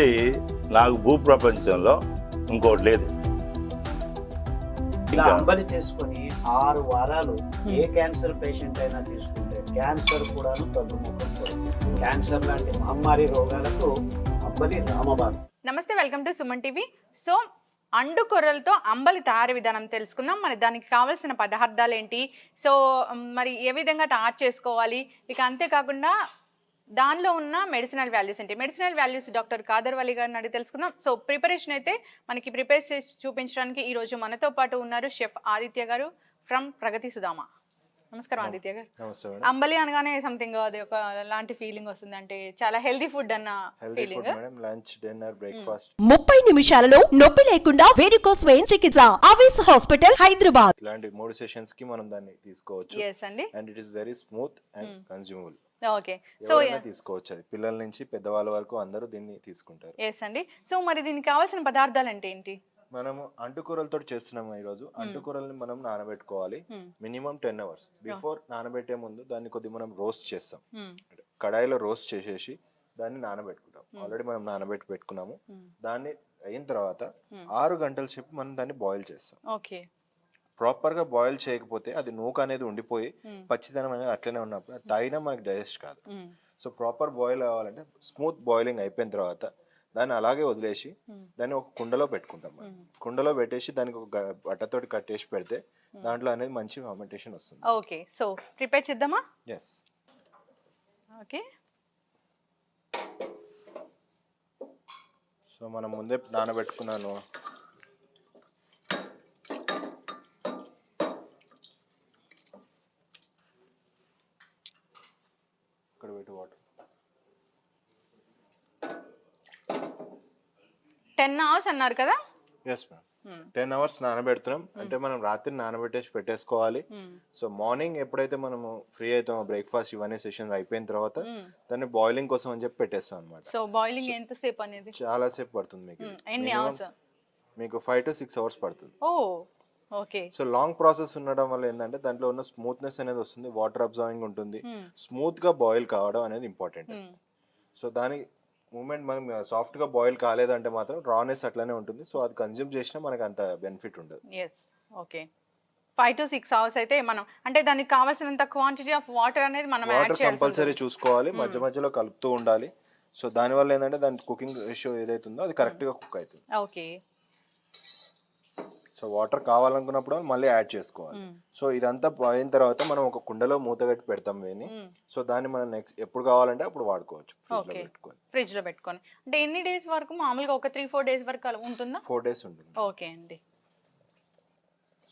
అనేది నాకు భూప్రపంచంలో ఇంకోటి లేదు. ఇలా అంబలి చేసుకొని 6 వారాలు ఏ క్యాన్సర్ పేషెంట్ అయినా తీసుకుంటే క్యాన్సర్ కూడాను తగ్గుముఖం పడుతుంది. క్యాన్సర్ లాంటి మహమ్మారి రోగాలకు అంబలి రామబాణం. నమస్తే, welcome to Suman TV. So and కొర్రలతో అంబలి తయారీ విధానం తెలుసుకుందాం. మరి దానికి కావాల్సిన పదార్థాలు ఏంటి, సో మరి ఏ విధంగా తయారు చేసుకోవాలి, ఇక అంతేకాకుండా దానిలో ఉన్న మెడిసినల్ వాల్యూస్ ఏంటి. మెడిసినల్ వాల్యూస్ డాక్టర్ కాదర్ వలి గారిని అడిగి తెలుసుకుందాం. సో ప్రిపరేషన్ అయితే మనకి ప్రిపేర్ చేసి చూపించడానికి ఈరోజు మనతో పాటు ఉన్నారు షెఫ్ ఆదిత్య గారు ఫ్రమ్ ప్రగతి సుధామ. నమస్కారం ఆదిత్య గారు. అంబలి అనగానే సంథింగ్ అది ఒక లాంటి ఫీలింగ్ వస్తుంది, అంటే చాలా హెల్దీ ఫుడ్ అన్న ఫీలింగ్. లంచ్, డిన్నర్, బ్రేక్ఫాస్ట్ 30 నిమిషాలలో నొప్పి లేకుండా వేడికోస్ స్వయం చికిత్స ఆవేశ హాస్పిటల్ హైదరాబాద్. ఇలాంటి 3 సెషన్స్ కి మనం దాన్ని తీసుకోవచ్చు. yes అండి, and it is very smooth and consumable. Okay, so తీసుకోవచ్చు, అది పిల్లల నుంచి పెద్దవాళ్ళ వరకు అందరూ దీన్ని తీసుకుంటారు. yes అండి. సో మరి దీనికి కావాల్సిన పదార్థాలు అంటే ఏంటి? మనము అంటుకూరలతో చేస్తున్నాము ఈ రోజు. అంటుకూరల్ని మనం నానబెట్టుకోవాలి మినిమం 10 hours. బిఫోర్ నానబెట్టే ముందు దాన్ని కొద్దిగా మనం రోస్ట్ చేస్తాం. కడాయిలో రోస్ట్ చేసేసి దాన్ని నానబెట్టుకుంటాం. ఆల్రెడీ మనం నానబెట్టి పెట్టుకున్నాము. దాన్ని అయిన తర్వాత 6 గంటల సేపు మనం దాన్ని బాయిల్ చేస్తాం. ఓకే, ప్రాపర్ గా బాయిల్ చేయకపోతే అది నూక అనేది ఉండిపోయి పచ్చిదనం అనేది అట్లనే ఉన్నప్పుడు అది తాగినా మనకి డైజెస్ట్ కాదు. సో ప్రాపర్ బాయిల్ అవ్వాలంటే స్మూత్ బాయిలింగ్ అయిపోయిన తర్వాత దాన్ని అలాగే వదిలేసి దాన్ని ఒక కుండలో పెట్టుకుంటాం. కుండలో పెట్టేసి దానికి ఒక బట్టతోటి కట్టేసి పెడితే దాంట్లో అనేది మంచి ఫర్మెంటేషన్ వస్తుంది. ఓకే, సో ప్రిపేర్ చేద్దామా? ఎస్. ఓకే, సో మనం ముందే నానబెట్టుకున్నాను. ఇక్కడ పెట్టి వాటర్ 10 hours అన్నారు కదా? ఎస్ మ్యామ్, 10 hours నానబెడుతున్నాం. అంటే మనం రాత్రి నానబెట్టేసి పెట్టేసుకోవాలి. సో మార్నింగ్ ఎప్పుడైతే మనము ఫ్రీ అవుతామో బ్రేక్ఫాస్ట్ ఇవన్నీ సెషన్స్ అయిపోయిన తర్వాత దాన్ని బాయిలింగ్ కోసం అని చెప్పి పెట్టేస్తాం అనమాట. సో బాయిలింగ్ ఎంత సేపు అనేది? చాలా సేపు పడుతుంది మీకు. ఎన్ని అవర్స్? మీకు 5 to 6 hours పడుతుంది. ఓ ఓకే. సో లాంగ్ ప్రాసెస్ ఉండడం వల్ల ఏంటంటే దాంట్లో ఉన్న స్మూత్నెస్ అనేది వస్తుంది, వాటర్ అబ్జర్వింగ్ ఉంటుంది, స్మూత్ గా బాయిల్ కావడం అనేది ఇంపార్టెంట్. సో దాని మూమెంట్ మనం సాఫ్ట్ గా బాయిల్ కాలేదంటే మాత్రం రానెస్ అట్లానే ఉంటుంది. సో అది కన్జ్యూమ్ చేసినా మనకు అంత బెనిఫిట్ ఉండదు. Yes, okay. 5 to 6 hours అయితే మనం అంటే దానికి కావాల్సినంత క్వాంటిటీ ఆఫ్ వాటర్ అనేది మనం యాడ్ వాటర్ చేయాలి, కంపల్సరీ చూసుకోవాలి, మధ్య మధ్యలో కలుపుతూ ఉండాలి. సో దాని వల్ల ఏంటంటే దాని కుకింగ్ రేషియో ఏదైతే ఉందో అది కరెక్ట్ గా కుక్ అవుతుంది. ఓకే. సో వాటర్ కావాలనుకున్నప్పుడు మళ్ళీ యాడ్ చేసుకోవాలి. సో ఇదంతా అయిన తర్వాత మనం ఒక కుండలో మూత కట్టి పెడతాం వేని. సో దాన్ని మనం నెక్స్ట్ ఎప్పుడు కావాలంటే అప్పుడు వాడుకోవచ్చు. ఫ్రిడ్జ్ లో పెట్టుకొని అంటే ఎన్ని డేస్ వరకు? మామూలుగా ఒక 3-4 days వరకు ఉంటుందా? 4 days ఉంటుంది. ఓకే అండి.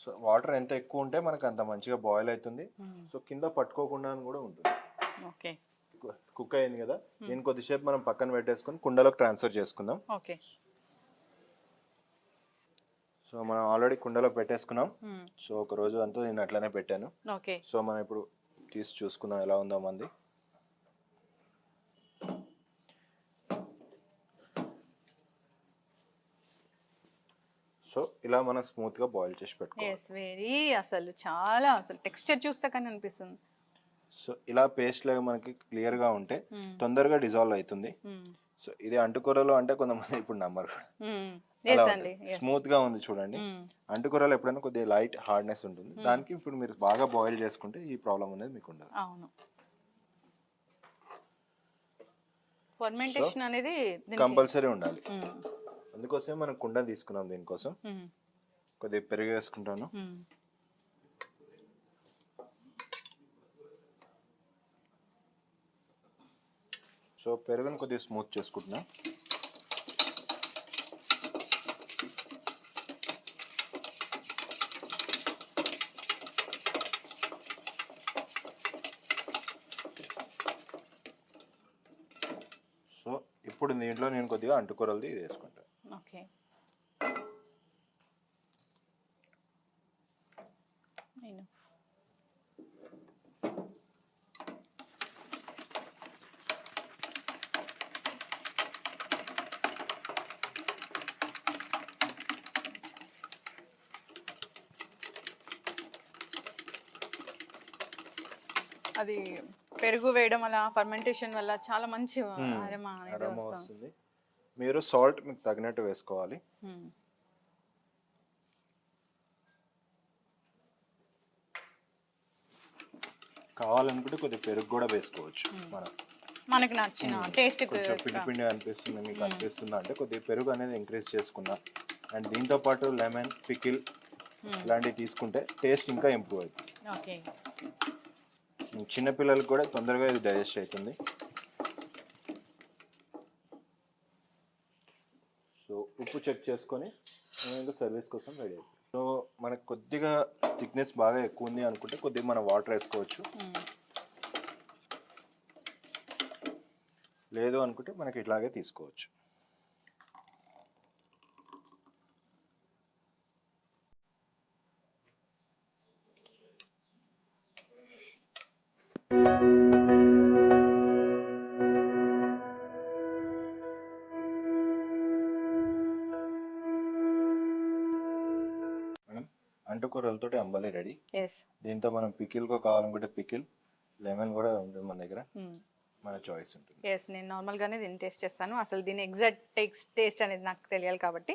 సో వాటర్ ఎంత ఎక్కువ ఉంటే మనకు అంత మంచిగా బాయిల్ అవుతుంది. సో కింద పట్టుకోకుండా కూడా ఉంటుంది. ఓకే, కుక్ అయింది కదా, దీన్ని కొద్దిసేపు మనం పక్కన పెట్టేసుకొని కుండలోకి ట్రాన్స్ఫర్ చేసుకుందాం. ఓకే. సో మనం ఆల్రెడీ కుండలో పెట్టేసుకున్నాం. సో ఒక రోజు అంతా నేను అట్లనే పెట్టాను. ఓకే. సో మనం ఇప్పుడు తీసి చూసుకుందాం ఎలా ఉందో మంది. సో ఇలా మనం స్మూత్ గా బాయిల్ చేసి పెట్టుకోవాలి. అసలు టెక్స్చర్ చూస్తే కానీ అనిపిస్తుంది. సో ఇలా పేస్ట్ లాగా మనకి క్లియర్ గా ఉంటే తొందరగా డిజాల్వ్ అవుతుంది. సో ఇది అంటుకూరలో అంటే కొంతమంది ఇప్పుడు నమ్మరు, స్మూత్ గా ఉంది చూడండి. అంటుకూరలో ఎప్పుడైనా కొద్దిగా లైట్ హార్డ్నెస్ ఉంటుంది. దానికి ఇప్పుడు మీరు బాగా బాయిల్ చేసుకుంటే ఈ ప్రాబ్లం అనేది మీకు ఉండదు. అవును, ఫర్మెంటేషన్ అనేది కంపల్సరీ ఉండాలి. అందుకోసమే మనం కుండ తీసుకున్నాం. దీనికోసం కొద్దిగా పెరుగు వేసుకుంటాను. సో పెరుగుని కొద్దిగా స్మూత్ చేసుకుంటున్నా. సో ఇప్పుడు దీంట్లో నేను కొద్దిగా అంటుకూరలది వేసుకుంటాను. ఓకే. అది పెరుగు వేయడం వల్ల, ఫర్మెంటేషన్ వల్ల చాలా మంచి అరోమా వస్తుంది. మీరు సాల్ట్ మీకు తగినట్టు వేసుకోవాలి. కావాలనుకుంటే కొద్దిగా పెరుగు కూడా వేసుకోవచ్చు. మనకి నచ్చిన టేస్ట్ కొంచెం పిండి పిండి అనిపిస్తుంది మీకు అనిపిస్తుందా అంటే కొద్దిగా పెరుగు అనేది ఇంక్రీజ్ చేసుకున్నా. అండ్ దీంతో పాటు లెమన్ పికిల్ ఇలాంటివి తీసుకుంటే టేస్ట్ ఇంకా ఇంప్రూవ్ అవుతుంది. ఓకే, చిన్నపిల్లలకు కూడా తొందరగా ఇది డైజెస్ట్ అవుతుంది. సో ఉప్పు చెక్ చేసుకొని ఇంకా సర్వీస్ కోసం రెడీ అవుతుంది. సో మనకు కొద్దిగా థిక్నెస్ బాగా ఎక్కువ ఉంది అనుకుంటే కొద్దిగా మనం వాటర్ వేసుకోవచ్చు. లేదు అనుకుంటే మనకి ఇట్లాగే తీసుకోవచ్చు. అంటుకూరలతోటి అంబలి రెడీ. దీంతో మనం పికిల్ కావాలనుకుంటే పికిల్, లెమన్ కూడా ఉంటుంది మన దగ్గర, మన చాయిస్ ఉంటుంది. నేను నార్మల్గానే దీన్ని టేస్ట్ చేస్తాను. అసలు దీని ఎగ్జాక్ట్ టేస్ట్ అనేది నాకు తెలియాలి కాబట్టి.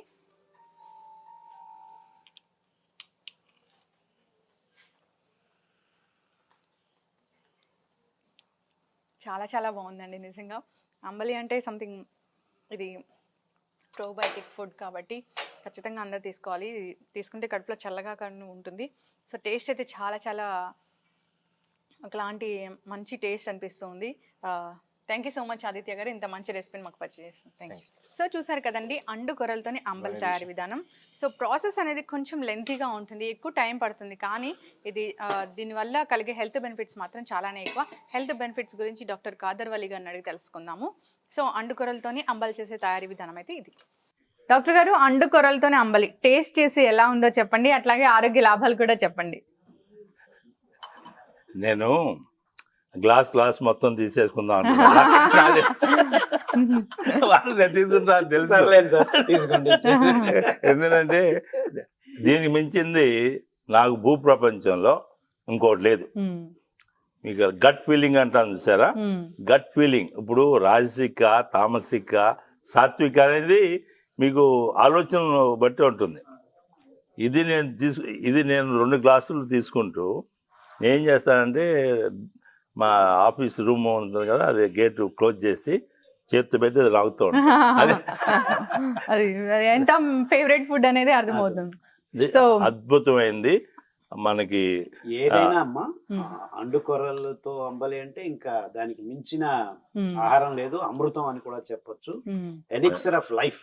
చాలా చాలా బాగుందండి నిజంగా. అంబలి అంటే సంథింగ్ ఇది ప్రోబయోటిక్ ఫుడ్ కాబట్టి ఖచ్చితంగా అందరూ తీసుకోవాలి. తీసుకుంటే కడుపులో చల్లగా కానీ ఉంటుంది. సో టేస్ట్ అయితే చాలా చాలా ఒకలాంటి మంచి టేస్ట్ అనిపిస్తుంది. Thank you so much Aditya గారు, ఇంత మంచి రెసిపీని మాకు పరిచయం చేస్తుంది. Thank you. సో చూసారు కదండి అండు కొర్రలతోని అంబలి తయారీ విధానం. సో ప్రాసెస్ అనేది కొంచెం లెంతీగా ఉంటుంది, ఎక్కువ టైం పడుతుంది. కానీ ఇది దీనివల్ల కలిగే హెల్త్ బెనిఫిట్స్ మాత్రం చాలానే ఎక్కువ. హెల్త్ బెనిఫిట్స్ గురించి డాక్టర్ కాదర్ వలి గారిని అడిగి తెలుసుకుందాము. సో అండు కొర్రలతోని అంబలి చేసే తయారీ విధానం అయితే ఇది. డాక్టర్ గారు, అండు కొర్రలతోని అంబలి టేస్ట్ చేసి ఎలా ఉందో చెప్పండి, అట్లాగే ఆరోగ్య లాభాలు కూడా చెప్పండి. నేను గ్లాస్ మొత్తం తీసేసుకుందాం తీసుకుంటా తెలుసు. ఎందుకంటే దీనికి మించింది నాకు భూప్రపంచంలో ఇంకోటి లేదు. మీకు గట్ ఫీలింగ్ అంటాను చూసారా, గట్ ఫీలింగ్. ఇప్పుడు రాజసిక, తామసిక, సాత్విక అనేది మీకు ఆలోచన బట్టి ఉంటుంది. ఇది నేను 2 గ్లాసులు తీసుకుంటూ నేను చేస్తానంటే మా ఆఫీస్ రూమ్ ఉంటుంది కదా, అది గేట్ క్లోజ్ చేసి చేతితో పెట్టి అది లాగుతూ ఉంటాను. అది ఎంత ఫేవరెట్ ఫుడ్ అనేది అర్థమవుతుంది. అద్భుతమైంది మనకి. ఏదైనా అమ్మా అండు కొర్రలతో అంబలి అంటే ఇంకా దానికి మించిన ఆహారం లేదు, అమృతం అని కూడా చెప్పొచ్చు. Elixir of life.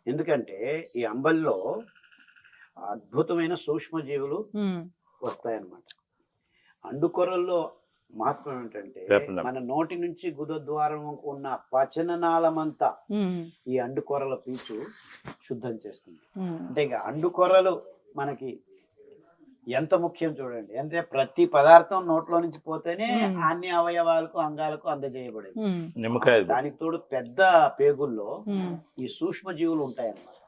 ఎందుకంటే ఈ అంబలిలో అద్భుతమైన సూక్ష్మజీవులు వస్తాయన్నమాట. అండు కొర్రల్లో మహత్వం ఏంటంటే మన నోటి నుంచి గుదద్వారం ఉన్న పచననాళమంతా ఈ అండు కొర్రల పీచు శుద్ధం చేస్తుంది. అంటే ఇంకా అండు కొర్రలు మనకి ఎంత ముఖ్యం చూడండి. అంటే ప్రతి పదార్థం నోట్లో నుంచి పోతేనే అన్ని అవయవాలకు అంగాలకు అందజేయబడేది. నిమ్మకాయ దానికి తోడు పెద్ద పేగుల్లో ఈ సూక్ష్మజీవులు ఉంటాయన్నమాట,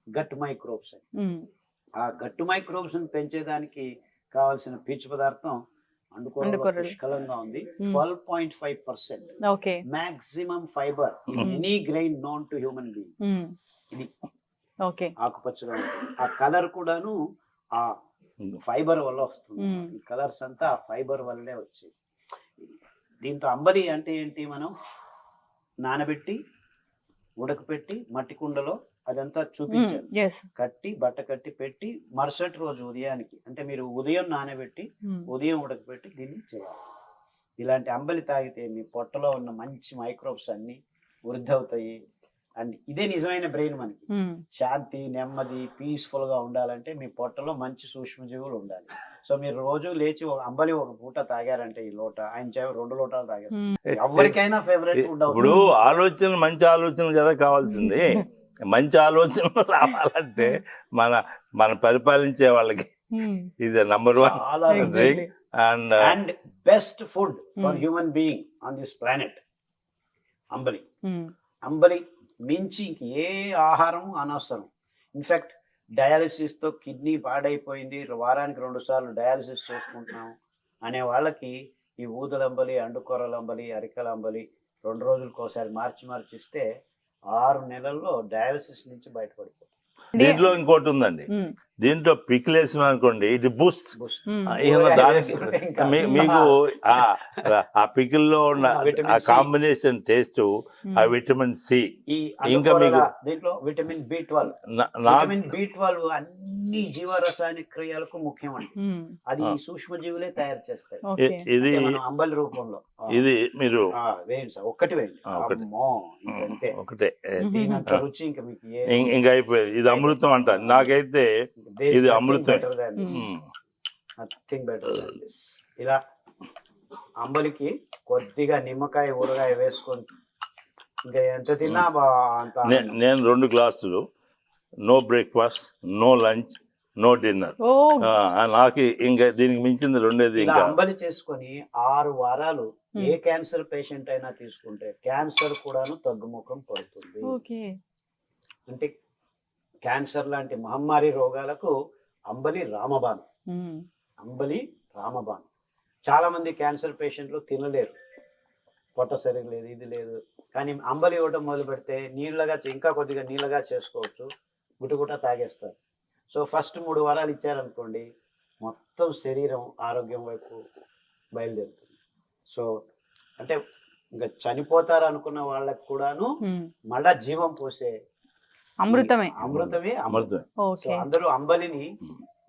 గట్ మైక్రోబ్స్ అని. ఆ గట్టు మైక్రోబ్స్ పెంచేదానికి కావాల్సిన పీచు పదార్థం అండుకొర్రలో పుష్కలంగా ఉంది. 12.5% maximum fibre in any grain known to human being. ఇది ఆకుపచ్చగా ఉంటుంది. ఆ కలర్ కూడాను ఆ ఫైబర్ వల్ల వస్తుంది. ఈ కలర్స్ అంతా ఆ ఫైబర్ వల్లే వచ్చాయి. దీంతో అంబలి అంటే ఏంటి, మనం నానబెట్టి ఉడకపెట్టి మట్టి కుండలో అదంతా చూపించాను, కట్టి బట్ట కట్టి పెట్టి మరుసటి రోజు ఉదయానికి, అంటే మీరు ఉదయం నానబెట్టి ఉదయం ఉడకపెట్టి దీన్ని చేయాలి. ఇలాంటి అంబలి తాగితే మీ పొట్టలో ఉన్న మంచి మైక్రోబ్స్ అన్ని వృద్ధి అవుతాయి. అండ్ ఇదే నిజమైన బ్రెయిన్. మనకి శాంతి, నెమ్మది, పీస్ఫుల్ గా ఉండాలంటే మీ పొట్టలో మంచి సూక్ష్మజీవులు ఉండాలి. సో మీరు రోజు లేచి అంబలి ఒక పూట తాగారంటే, ఈ లోట ఆయన 2 లోటాలు తాగారు, ఎవరికైనా ఫేవరెట్ ఫుడ్. ఇప్పుడు ఆలోచన, మంచి ఆలోచన కదా కావాల్సింది. మంచి ఆలోచన రావాలంటే మన పరిపాలించే వాళ్ళకి ఇది number 1 and best food for human being on this planet అంబలి. అంబలి మించి ఏ ఆహారం అనవసరం. ఇన్ఫాక్ట్ డయాలిసిస్ తో కిడ్నీ పాడైపోయింది, వారానికి 2 సార్లు డయాలిసిస్ చేసుకుంటున్నాం అనే వాళ్ళకి ఈ ఊదలంబలి, అండుకొర్రలంబలి, అరికలంబలి 2 రోజులకోసారి మార్చి ఇస్తే 6 నెలల్లో డయాలసిస్ నుంచి బయటపడిపోతుంది. దీంట్లో ఇంకోటి ఉందండి, దీంట్లో పికిల్ వేసిన అనుకోండి ఇది బూస్ట్. దానికి మీకు ఆ పికిల్ లో ఉన్న ఆ కాంబినేషన్ టేస్ట్, ఆ విటమిన్ సి, ఇంకా మీకు దీంట్లో విటమిన్ B12. విటమిన్ B12 అన్ని జీవరసాయనిక క్రియలకు ముఖ్యం అండి. అది సూక్ష్మజీవులే తయారు చేస్తాయి. ఇది అంబలి రూపంలో ఇది మీరు వేయండి సార్, ఒక్కటి వేయండి. అమ్మో, అంతే ఒకటే దీనంత రుచి ఇంకా మీకు ఇంకా అయిపోయింది. ఇది అమృతం అంట నాకైతే, ఇది అమృతం. Nothing better than this. ఇలా అంబలికి కొద్దిగా నిమ్మకాయ ఊరగాయ వేసుకొని ఇంకా ఎంత తిన్నా అంత. నేను 2 గ్లాసులు, no breakfast, no lunch, no dinner. నాకు ఇంకా దీనికి మించింది రెండేది. ఇంకా అంబలి చేసుకొని 6 వారాలు ఏ క్యాన్సర్ పేషెంట్ అయినా తీసుకుంటే క్యాన్సర్ కూడాను తగ్గుముఖం పడుతుంది. అంటే క్యాన్సర్ లాంటి మహమ్మారి రోగాలకు అంబలి రామబాణం. అంబలి రామబాణం. చాలా మంది క్యాన్సర్ పేషెంట్లు తినలేరు, పొట్ట సరిగ్గా లేదు, ఇది లేదు. కానీ అంబలి ఇవ్వడం మొదలు పెడితే నీళ్ళగా, ఇంకా కొద్దిగా నీళ్ళగా చేసుకోవచ్చు, గుటగుట తాగేస్తారు. సో ఫస్ట్ 3 వారాలు ఇచ్చారనుకోండి, మొత్తం శరీరం ఆరోగ్యం వైపు బయలుదేరుతుంది. సో అంటే ఇంకా చనిపోతారు అనుకున్న వాళ్ళకి కూడాను మళ్ళా జీవం పోసే అమృతమే. సో అందరూ అంబలిని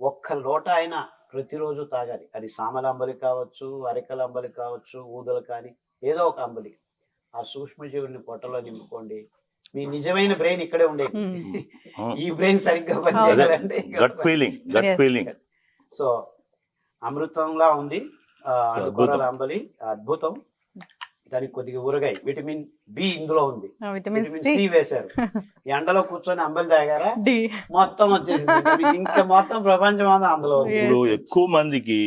1 లోట అయినా ప్రతిరోజు తాగాలి. అది సామల అంబలి కావచ్చు, అరికల అంబలి కావచ్చు, ఊదలు కానీ ఏదో ఒక అంబలి. ఆ సూక్ష్మజీవుల్ని పొట్టలో నింపుకోండి. మీ నిజమైన బ్రెయిన్ ఇక్కడే ఉండేది. ఈ బ్రెయిన్ సరిగ్గా పనిచేయాలంటే గట్ ఫీలింగ్. సో అమృతంలా ఉంది అంబలి, అద్భుతం. దానికి కొద్దిగా ఊరగాయ, విటమిన్ బి ఇందులో ఉంది, విటమిన్ సి వేశారు. ఎండలో కూర్చొని అంబలి తాగారా, మొత్తం వచ్చేసింది. ఇంకా మొత్తం ప్రపంచం అంతా అందులో. ఇప్పుడు ఎక్కువ మందికి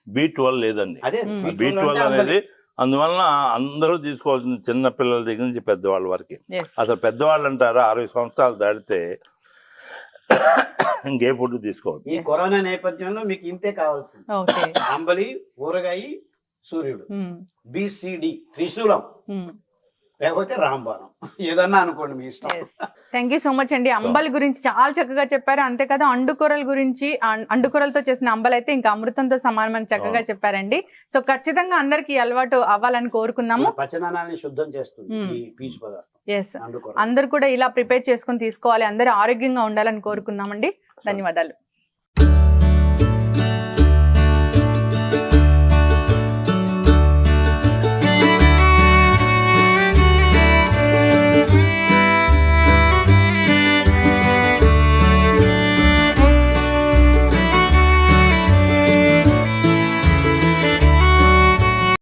B12 లేదండి. అదే B12 అనేది అందువలన అందరూ తీసుకోవాల్సింది, చిన్న పిల్లల దగ్గర నుంచి పెద్దవాళ్ళ వరకు. అసలు పెద్దవాళ్ళు అంటారా 60 సంవత్సరాలు దాటితే ఇంకే ఫుడ్ తీసుకోవాలి. ఈ కరోనా నేపథ్యంలో మీకు ఇంతే కావాల్సింది. అంబలి, ఊరగాయ, సూర్యుడు, BCD, త్రిశూలం, లేకపోతే రాంబాణం, ఏదన్నా అనుకోండి మీ ఇష్టం. థ్యాంక్ యూ సో మచ్ అండి. అంబలి గురించి చాలా చక్కగా చెప్పారు. అంతేకాదు అండుకూరల గురించి, అండుకూరలతో చేసిన అంబలి అయితే ఇంకా అమృతంతో సమానమని చక్కగా చెప్పారండి. సో ఖచ్చితంగా అందరికి అలవాటు అవ్వాలని కోరుకున్నాము. పచనాన్ని శుద్ధం చేస్తుంది ఈ పీచు పదార్థం. ఎస్, అందరు కూడా ఇలా ప్రిపేర్ చేసుకుని తీసుకోవాలి, అందరూ ఆరోగ్యంగా ఉండాలని కోరుకున్నామండి. ధన్యవాదాలు.